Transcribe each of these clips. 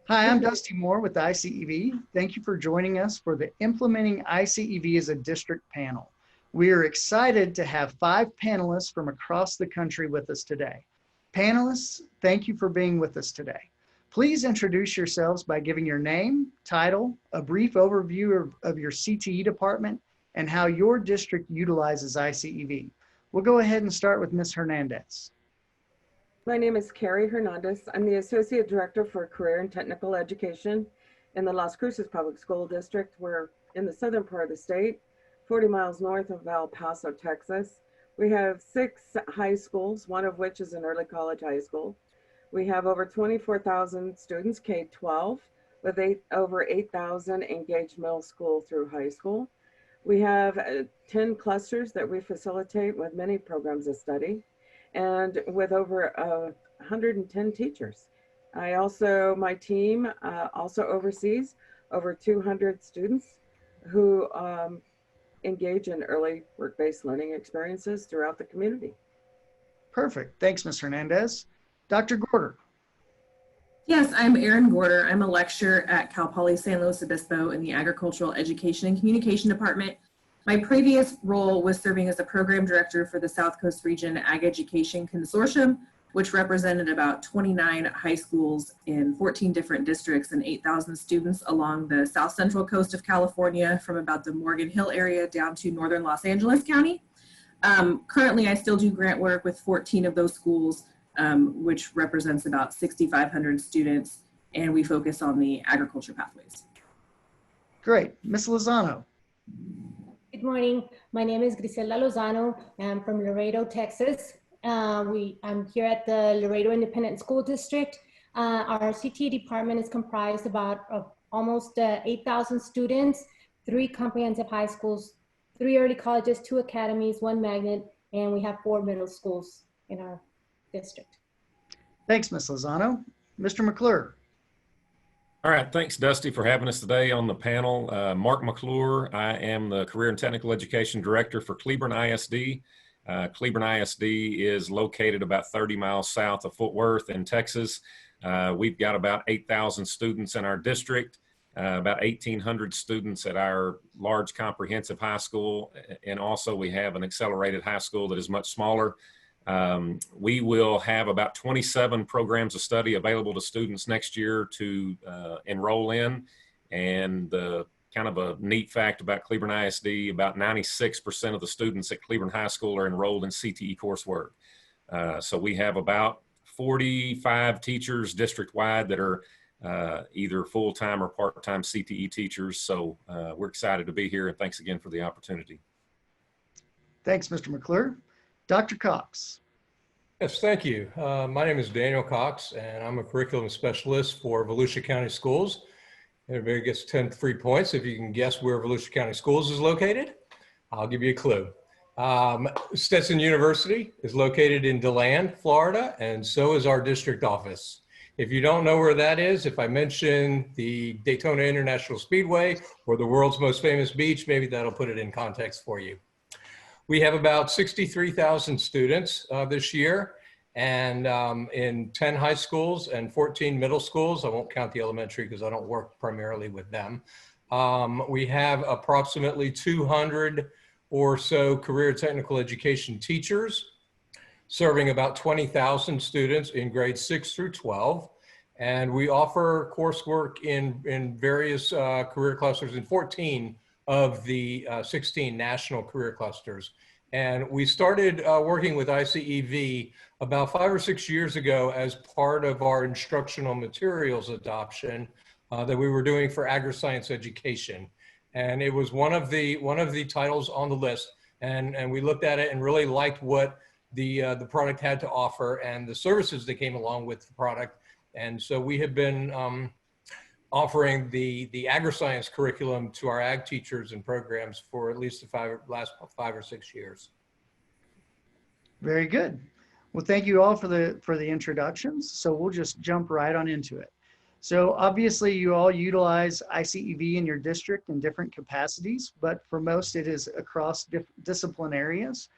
Hi, I'm Dusty Moore with iCEV. Thank you for joining us for the Implementing iCEV as a District panel. We are excited to have 5 panelists from across the country with us today. Panelists, thank you for being with us today. Please introduce yourselves by giving your name, title, a brief overview of your CTE department, and how your district utilizes iCEV. We'll go ahead and start with Ms. Hernandez. My name is Karla Hernandez. I'm the Associate Director for Career and Technical Education in the Las Cruces Public School District. We're in the southern part of the state, 40 miles north of El Paso, Texas. We have 6 high schools, one of which is an early college high school. We have over 24,000 students, K-12, with over 8,000 engaged middle school through high school. We have 10 clusters that we facilitate with many programs of study, and with over 110 teachers. My team also oversees over 200 students who engage in early work-based learning experiences throughout the community. Perfect. Thanks, Ms. Hernandez. Dr. Gordon. Yes, I'm Erin Gordon. I'm a lecturer at Cal Poly San Luis Obispo in the Agricultural Education and Communication Department. My previous role was serving as the program director for the South Coast Region Ag Education Consortium, which represented about 29 high schools in 14 different districts and 8,000 students along the south central coast of California, from about the Morgan Hill area down to northern Los Angeles County. Currently, I still do grant work with 14 of those schools, which represents about 6,500 students, and we focus on the agriculture pathways. Great. Ms. Lozano. Good morning. My name is Griselda Lozano. I'm from Laredo, Texas. I'm here at the Laredo Independent School District. Our CTE department is comprised of almost 8,000 students, 3 comprehensive high schools, 3 early colleges, 2 academies, 1 magnet, and we have 4 middle schools in our district. Thanks, Ms. Lozano. Mr. Mcclure. All right, thanks, Dusty, for having us today on the panel. Mark Mcclure, I am the Career and Technical Education Director for Cleburne ISD. Cleburne ISD is located about 30 miles south of Fort Worth in Texas. We've got about 8,000 students in our district, about 1,800 students at our large comprehensive high school, and also we have an accelerated high school that is much smaller. We will have about 27 programs of study available to students next year to enroll in. And kind of a neat fact about Cleburne ISD, about 96% of the students at Cleburne High School are enrolled in CTE coursework. So we have about 45 teachers district-wide that are either full-time or part-time CTE teachers. So we're excited to be here, and thanks again for the opportunity. Thanks, Mr. Mcclure. Dr. Cox. Yes, thank you. My name is Daniel Cox, and I'm a curriculum specialist for Volusia County Schools. Everybody gets 10 free points if you can guess where Volusia County Schools is located. I'll give you a clue. Stetson University is located in DeLand, Florida, and so is our district office. If you don't know where that is, if I mention the Daytona International Speedway or the world's most famous beach, maybe that'll put it in context for you. We have about 63,000 students this year, and in 10 high schools and 14 middle schools. I won't count the elementary because I don't work primarily with them. We have approximately 200 or so career technical education teachers serving about 20,000 students in grades 6 through 12. And we offer coursework in various career clusters in 14 of the 16 national career clusters. And we started working with iCEV about 5 or 6 years ago as part of our instructional materials adoption that we were doing for agri-science education. And it was one of the titles on the list. And we looked at it and really liked what the product had to offer and the services that came along with the product. And so we have been offering the agri-science curriculum to our ag teachers and programs for at least the last 5 or 6 years. Very good. Well, thank you all for the introductions. So we'll just jump right on into it. So obviously you all utilize iCEV in your district in different capacities, but for most it is across discipline areas.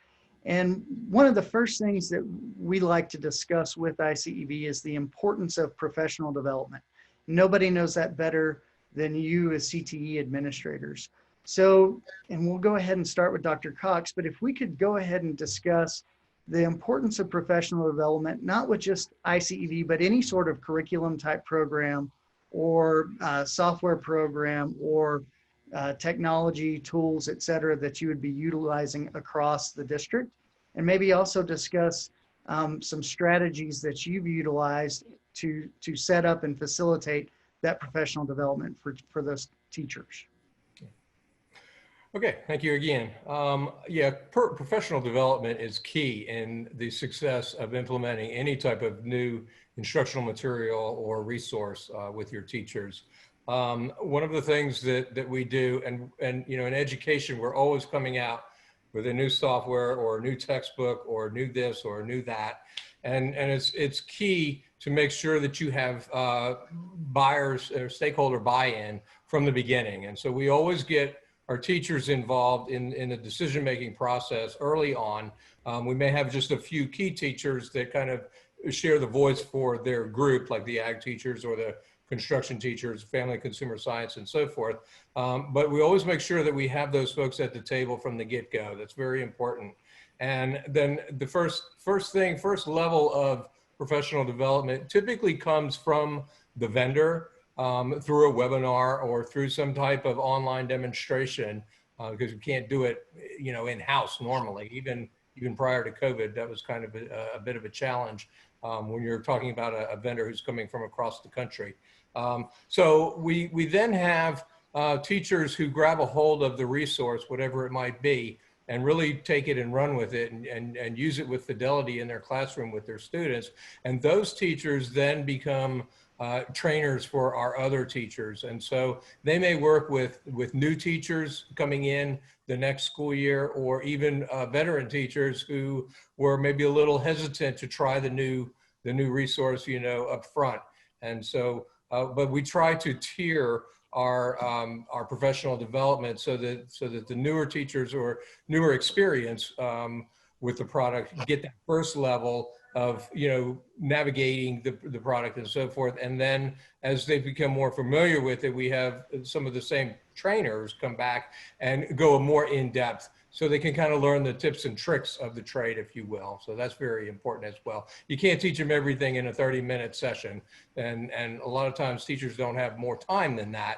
And one of the first things that we like to discuss with iCEV is the importance of professional development. Nobody knows that better than you as CTE administrators. So, and we'll go ahead and start with Dr. Cox, but if we could go ahead and discuss the importance of professional development, not with just iCEV, but any sort of curriculum type program or software program or technology tools, et cetera, that you would be utilizing across the district. And maybe also discuss some strategies that you've utilized to set up and facilitate that professional development for those teachers. Okay, thank you again. Yeah, professional development is key in the success of implementing any type of new instructional material or resource with your teachers. One of the things that we do, and you know, in education, we're always coming out with a new software or a new textbook or new this or new that, and it's key to make sure that you have buyers or stakeholder buy-in from the beginning. And so we always get our teachers involved in the decision-making process early on. We may have just a few key teachers that kind of share the voice for their group, like the ag teachers or the construction teachers, family and consumer science, and so forth. But we always make sure that we have those folks at the table from the get-go. That's very important. And then the first level of professional development typically comes from the vendor, through a webinar or through some type of online demonstration, because we can't do it, you know, in-house normally. Even prior to COVID, that was kind of a bit of a challenge when you're talking about a vendor who's coming from across the country. So we then have teachers who grab a hold of the resource, whatever it might be, and really take it and run with it and use it with fidelity in their classroom with their students. And those teachers then become trainers for our other teachers. And so they may work with new teachers coming in the next school year, or even veteran teachers who were maybe a little hesitant to try the new resource, you know, up front. And so, but we try to tier our professional development so that the newer teachers or newer experience with the product get that first level of, you know, navigating the product and so forth. And then as they become more familiar with it, we have some of the same trainers come back and go more in depth so they can kind of learn the tips and tricks of the trade, if you will. So that's very important as well. You can't teach them everything in a 30-minute session. And a lot of times teachers don't have more time than that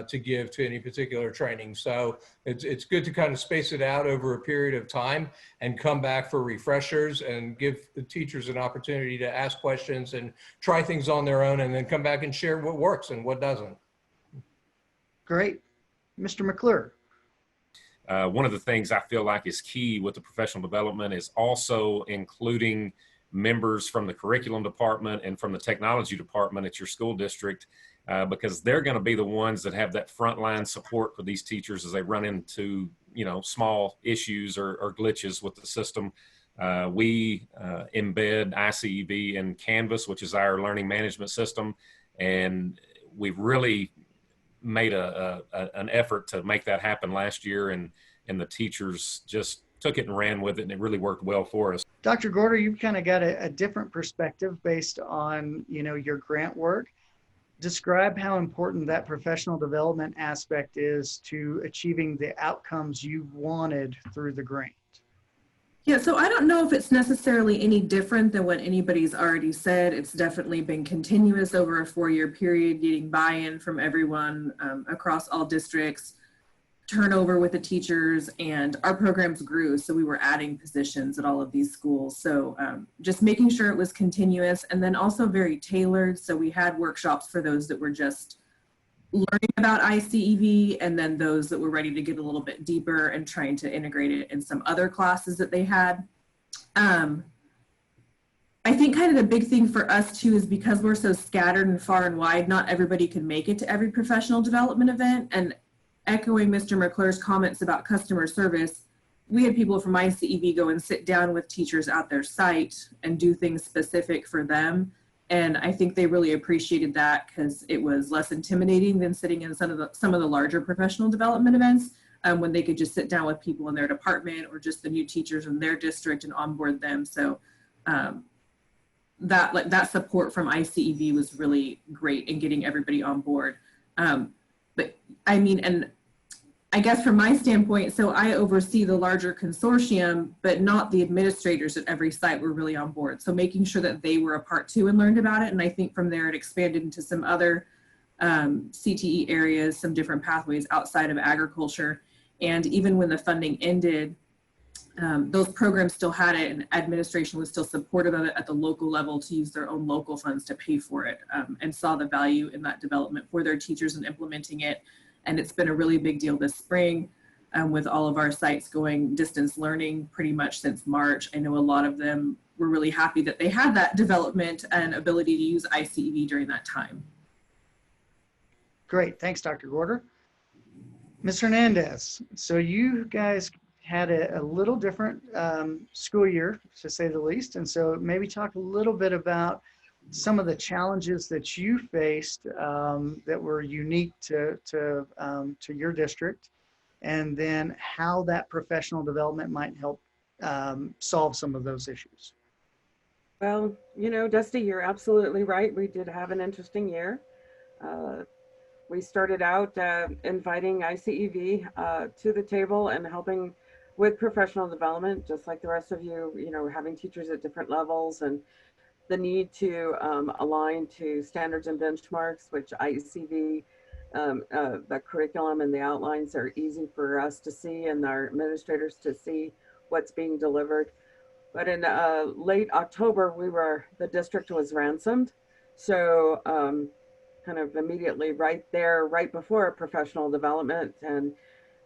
to give to any particular training. So it's good to kind of space it out over a period of time and come back for refreshers and give the teachers an opportunity to ask questions and try things on their own, and then come back and share what works and what doesn't. Great. Mr. Mcclure. One of the things I feel like is key with the professional development is also including members from the curriculum department and from the technology department at your school district, because they're going to be the ones that have that frontline support for these teachers as they run into, you know, small issues or glitches with the system. We embed iCEV in Canvas, which is our learning management system, and we've really made an effort to make that happen last year, and the teachers just took it and ran with it, and it really worked well for us. Dr. Gorder, you've kind of got a different perspective based on, you know, your grant work. Describe how important that professional development aspect is to achieving the outcomes you wanted through the grant. Yeah, so I don't know if it's necessarily any different than what anybody's already said. It's definitely been continuous over a 4-year period, getting buy-in from everyone across all districts, turnover with the teachers, and our programs grew. So we were adding positions at all of these schools. So just making sure it was continuous, and then also very tailored. So we had workshops for those that were just learning about iCEV, and then those that were ready to get a little bit deeper and trying to integrate it in some other classes that they had. I think kind of the big thing for us too is because we're so scattered and far and wide, not everybody can make it to every professional development event. And echoing Mr. Mcclure's comments about customer service, we had people from iCEV go and sit down with teachers at their site and do things specific for them. And I think they really appreciated that because it was less intimidating than sitting in some of the larger professional development events when they could just sit down with people in their department or just the new teachers in their district and onboard them. So that support from iCEV was really great in getting everybody on board. But I mean, and I guess from my standpoint, so I oversee the larger consortium, but not the administrators at every site were really on board. So making sure that they were a part too and learned about it. And I think from there it expanded into some other CTE areas, some different pathways outside of agriculture. And even when the funding ended, those programs still had it, and administration was still supportive of it at the local level to use their own local funds to pay for it, and saw the value in that development for their teachers and implementing it. And it's been a really big deal this spring, with all of our sites going distance learning pretty much since March. I know a lot of them were really happy that they had that development and ability to use iCEV during that time. Great, thanks, Dr. Gorder. Ms. Hernandez, so you guys had a little different school year, to say the least. And so maybe talk a little bit about some of the challenges that you faced that were unique to your district, and then how that professional development might help solve some of those issues. Well, you know, Dusty, you're absolutely right. We did have an interesting year. We started out inviting iCEV to the table and helping with professional development, just like the rest of you, you know, having teachers at different levels and the need to align to standards and benchmarks, which iCEV, the curriculum and the outlines are easy for us to see and our administrators to see what's being delivered. But in late October, the district was ransomed. So kind of immediately right there, right before professional development, and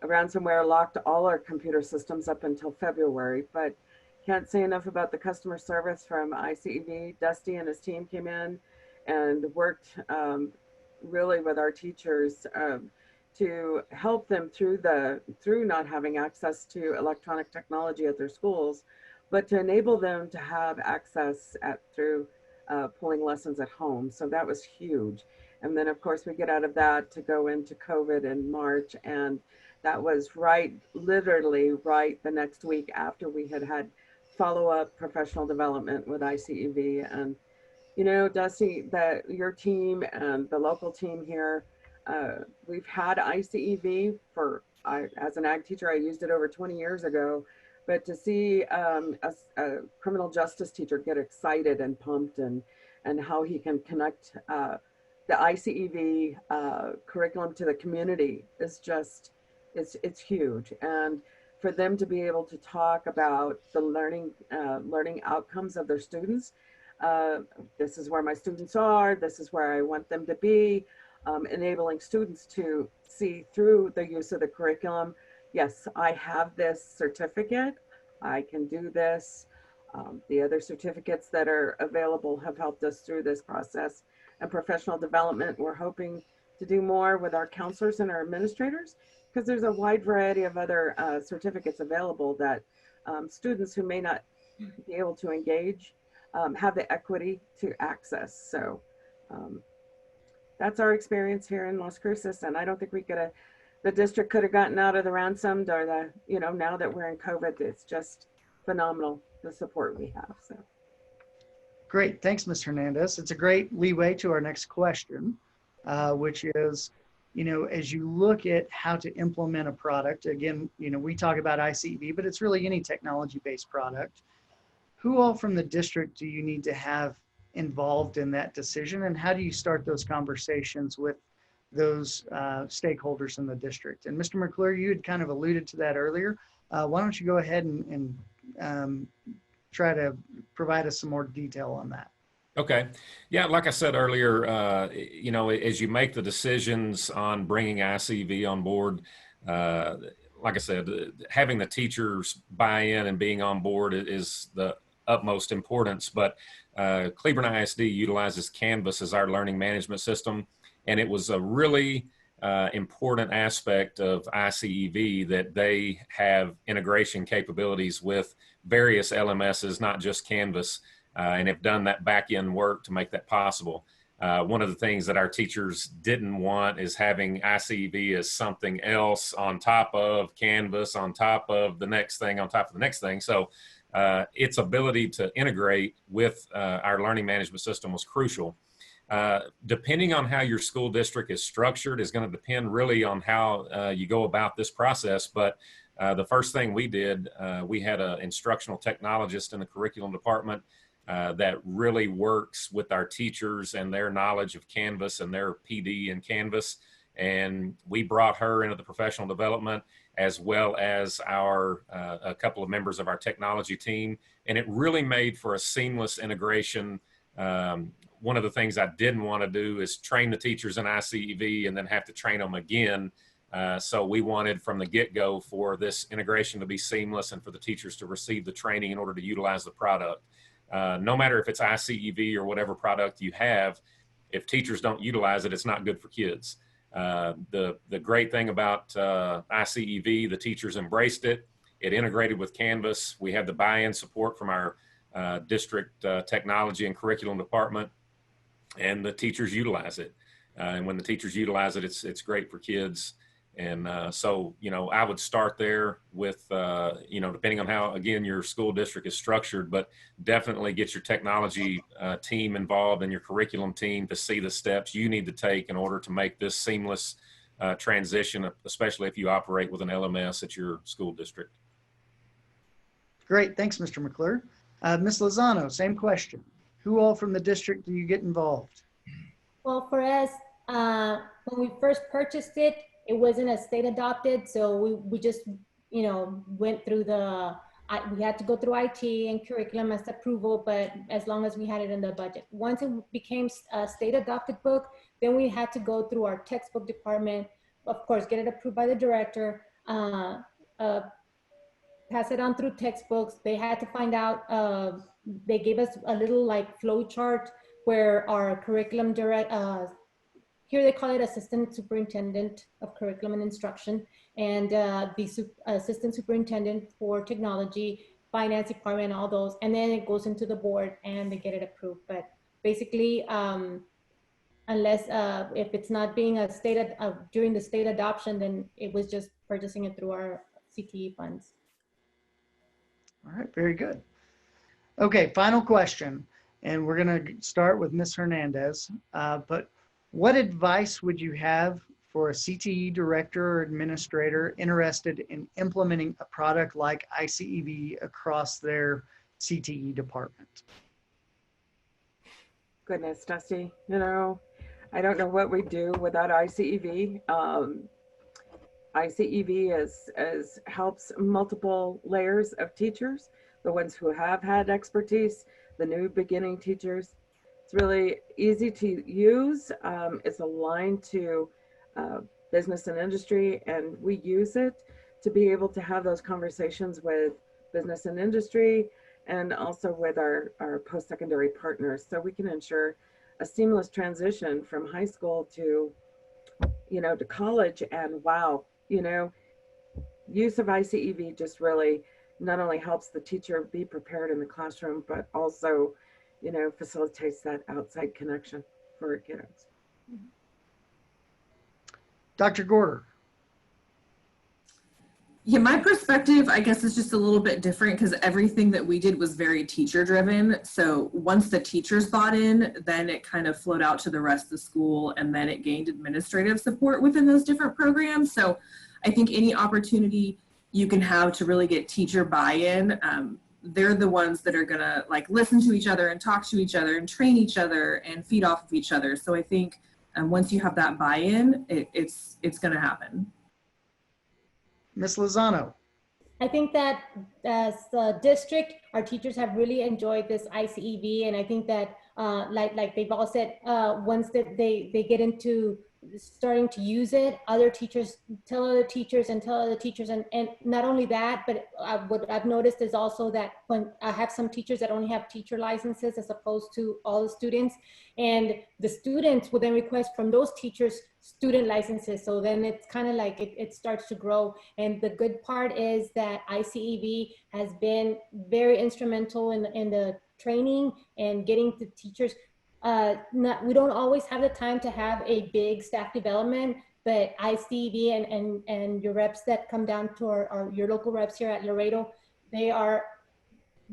ransomware locked all our computer systems up until February. But can't say enough about the customer service from iCEV. Dusty and his team came in and worked really with our teachers to help them through not having access to electronic technology at their schools, but to enable them to have access through pulling lessons at home. So that was huge. And then of course we get out of that to go into COVID in March, and that was literally right the next week after we had follow-up professional development with iCEV. And you know, Dusty, that your team and the local team here, we've had iCEV as an ag teacher, I used it over 20 years ago, but to see a criminal justice teacher get excited and pumped and how he can connect the iCEV curriculum to the community is just, it's huge. And for them to be able to talk about the learning outcomes of their students, this is where my students are, this is where I want them to be, enabling students to see through the use of the curriculum. Yes, I have this certificate, I can do this. The other certificates that are available have helped us through this process. And professional development, we're hoping to do more with our counselors and our administrators, because there's a wide variety of other certificates available that students who may not be able to engage have the equity to access. So that's our experience here in Las Cruces, and I don't think the district could have gotten out of the ransomed or now that we're in COVID, it's just phenomenal, the support we have. So. Great, thanks, Ms. Hernandez. It's a great leeway to our next question, which is, as you look at how to implement a product, again, we talk about iCEV, but it's really any technology-based product. Who all from the district do you need to have involved in that decision, and how do you start those conversations with those stakeholders in the district? And Mr. Mcclure, you had kind of alluded to that earlier. Why don't you go ahead and try to provide us some more detail on that? Okay. Yeah, like I said earlier, as you make the decisions on bringing iCEV on board, like I said, having the teachers buy in and being on board is the utmost importance. But Cleburne ISD utilizes Canvas as our learning management system, and it was a really important aspect of iCEV that they have integration capabilities with various LMSs, not just Canvas, and have done that back-end work to make that possible. One of the things that our teachers didn't want is having iCEV as something else on top of Canvas, on top of the next thing, on top of the next thing. So its ability to integrate with our learning management system was crucial. Depending on how your school district is structured is going to depend really on how you go about this process. But the first thing we did, we had an instructional technologist in the curriculum department that really works with our teachers and their knowledge of Canvas and their PD in Canvas. And we brought her into the professional development, as well as a couple of members of our technology team. And it really made for a seamless integration. One of the things I didn't want to do is train the teachers in iCEV and then have to train them again. So we wanted from the get-go for this integration to be seamless and for the teachers to receive the training in order to utilize the product. No matter if it's iCEV or whatever product you have, if teachers don't utilize it, it's not good for kids. The great thing about iCEV, the teachers embraced it. It integrated with Canvas. We had the buy-in support from our district technology and curriculum department, and the teachers utilize it. And when the teachers utilize it, it's great for kids. And so, I would start there with, depending on how, again, your school district is structured, but definitely get your technology team involved and your curriculum team to see the steps you need to take in order to make this seamless transition, especially if you operate with an LMS at your school district. Great. Thanks, Mr. Mcclure. Ms. Lozano, same question. Who all from the district do you get involved? Well, for us, when we first purchased it, it wasn't a state adopted. So we just, went through we had to go through IT and curriculum as approval, but as long as we had it in the budget. Once it became a state adopted book, then we had to go through our textbook department, of course, get it approved by the director, pass it on through textbooks. They had to find out, they gave us a little flow chart where our curriculum here they call it assistant superintendent of curriculum and instruction, and the assistant superintendent for technology, finance department, all those, and then it goes into the board and they get it approved. But basically, unless if it's not being a state during the state adoption, then it was just purchasing it through our CTE funds. All right, very good. Okay, final question, and we're going to start with Ms. Hernandez. But what advice would you have for a CTE director or administrator interested in implementing a product like iCEV across their CTE department? Goodness, Dusty, I don't know what we'd do without iCEV. iCEV helps multiple layers of teachers, the ones who have had expertise, the new beginning teachers. It's really easy to use. It's aligned to business and industry, and we use it to be able to have those conversations with business and industry and also with our post-secondary partners, so we can ensure a seamless transition from high school to college. And wow, use of iCEV just really not only helps the teacher be prepared in the classroom, but also facilitates that outside connection for our kids. Dr. Gorder. Yeah, my perspective, I guess, is just a little bit different because everything that we did was very teacher driven. So once the teachers bought in, then it kind of flowed out to the rest of the school, and then it gained administrative support within those different programs. So I think any opportunity you can have to really get teacher buy-in, they're the ones that are gonna listen to each other and talk to each other and train each other and feed off of each other. So I think once you have that buy-in, it's gonna happen. Ms. Lozano. I think that as a district, our teachers have really enjoyed this iCEV, and I think that like they've all said, once that they get into starting to use it, other teachers tell other teachers and tell other teachers, and not only that, but what I've noticed is also that when I have some teachers that only have teacher licenses as opposed to all the students, and the students will then request from those teachers student licenses. So then it's kind of like it starts to grow. And the good part is that iCEV has been very instrumental in the training and getting the teachers. We don't always have the time to have a big staff development, but iCEV and your reps that come down to your local reps here at Laredo, they are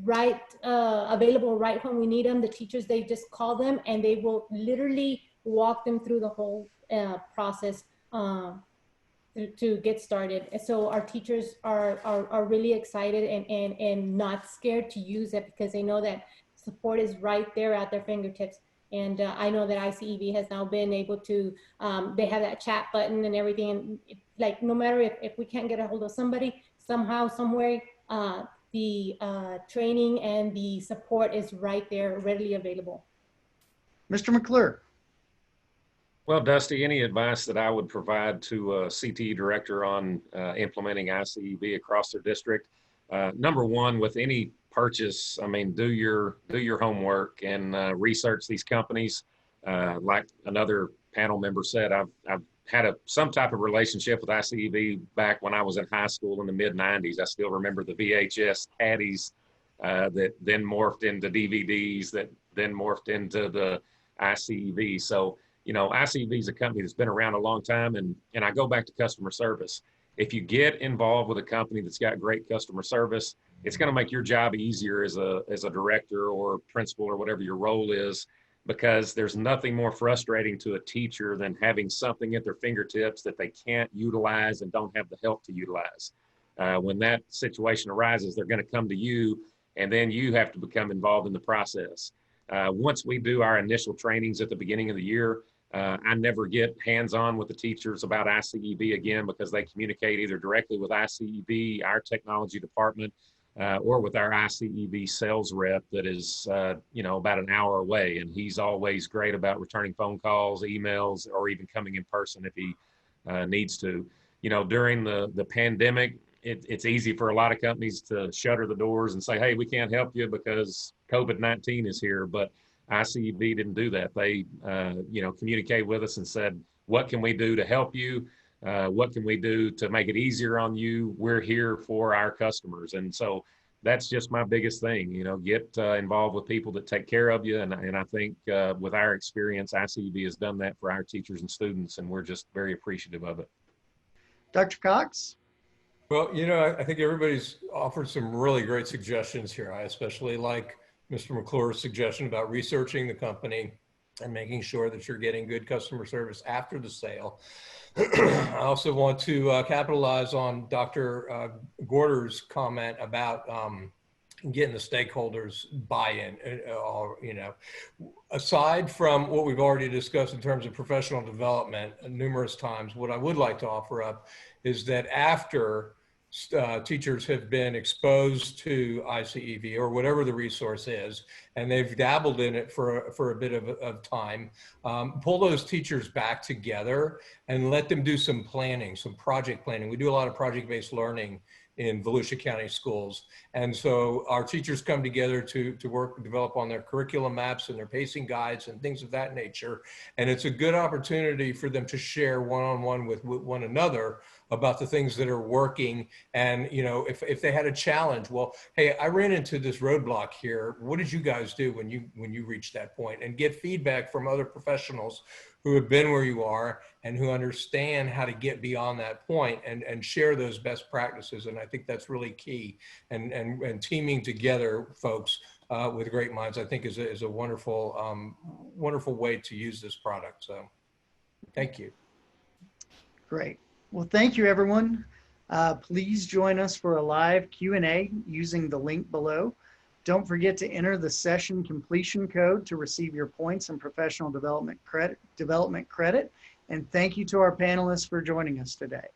right available right when we need them. The teachers, they just call them and they will literally walk them through the whole process to get started. And so our teachers are really excited and not scared to use it because they know that support is right there at their fingertips. And I know that iCEV has now been able to, they have that chat button and everything. And like, no matter if we can't get a hold of somebody, somehow, somewhere, the training and the support is right there, readily available. Mr. Mcclure. Well, Dusty, any advice that I would provide to a CTE director on implementing iCEV across their district? Number one, with any purchase, I mean, do your homework and research these companies. Like another panel member said, I've had some type of relationship with iCEV back when I was in high school in the mid '90s. I still remember the VHS caddies that then morphed into DVDs, that then morphed into the iCEV. So, you know, iCEV is a company that's been around a long time, and I go back to customer service. If you get involved with a company that's got great customer service, it's going to make your job easier as a director or principal or whatever your role is, because there's nothing more frustrating to a teacher than having something at their fingertips that they can't utilize and don't have the help to utilize. When that situation arises, they're going to come to you, and then you have to become involved in the process. Once we do our initial trainings at the beginning of the year, I never get hands-on with the teachers about iCEV again, because they communicate either directly with iCEV, our technology department, or with our iCEV sales rep that is, you know, about an hour away. And he's always great about returning phone calls, emails, or even coming in person if he needs to. You know, during the pandemic, it's easy for a lot of companies to shutter the doors and say, hey, we can't help you because COVID-19 is here. But iCEV didn't do that. They, you know, communicated with us and said, what can we do to help you? What can we do to make it easier on you? We're here for our customers. And so that's just my biggest thing, you know, get involved with people that take care of you. And I think with our experience, iCEV has done that for our teachers and students, and we're just very appreciative of it. Dr. Cox? Well, you know, I think everybody's offered some really great suggestions here. I especially like Mr. McClure's suggestion about researching the company and making sure that you're getting good customer service after the sale. I also want to capitalize on Dr. Gorder's comment about getting the stakeholders buy-in. You know, aside from what we've already discussed in terms of professional development numerous times, what I would like to offer up is that after teachers have been exposed to iCEV or whatever the resource is, and they've dabbled in it for a bit of time, pull those teachers back together and let them do some planning, some project planning. We do a lot of project-based learning in Volusia County schools. And so our teachers come together to work and develop on their curriculum maps and their pacing guides and things of that nature. And it's a good opportunity for them to share one-on-one with one another about the things that are working. And, you know, if they had a challenge, well, hey, I ran into this roadblock here. What did you guys do when you reached that point? And get feedback from other professionals who have been where you are and who understand how to get beyond that point and share those best practices. And I think that's really key. And teaming together folks with great minds, I think is a wonderful, wonderful way to use this product. So thank you. Great. Well, thank you, everyone. Please join us for a live Q&A using the link below. Don't forget to enter the session completion code to receive your points and professional development credit. And thank you to our panelists for joining us today.